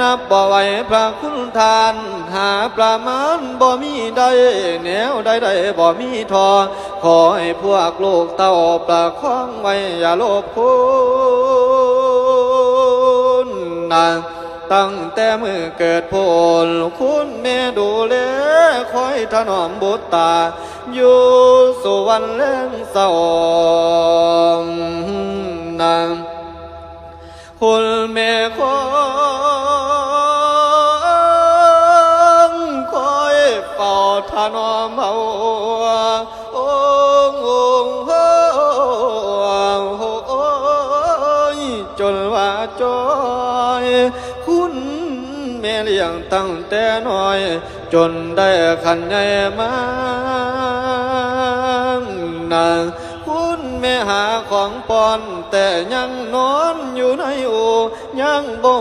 นับบ่ไหวพระคุณทานหาประมาณบ่มีใดแนวใดบ่มีทอขอให้พวกลูกเต้าประคองไว้อย่าโลภคุณนะตั้งแต่มือเกิดโพลคุณแม่ดูแลคอยถนอมบุตรตาอยู่สุวรรณเล่งเศร้านะคุณแม่คอยเฝ้าถนอมเอาองค์จนว่าจอยคุณแม่เลี้ยงตั้งแต่น้อยจนได้ขันใหญ่มาคุณแม่หาของปอนแต่ยังนอนอยู่ในอู่ยังบ่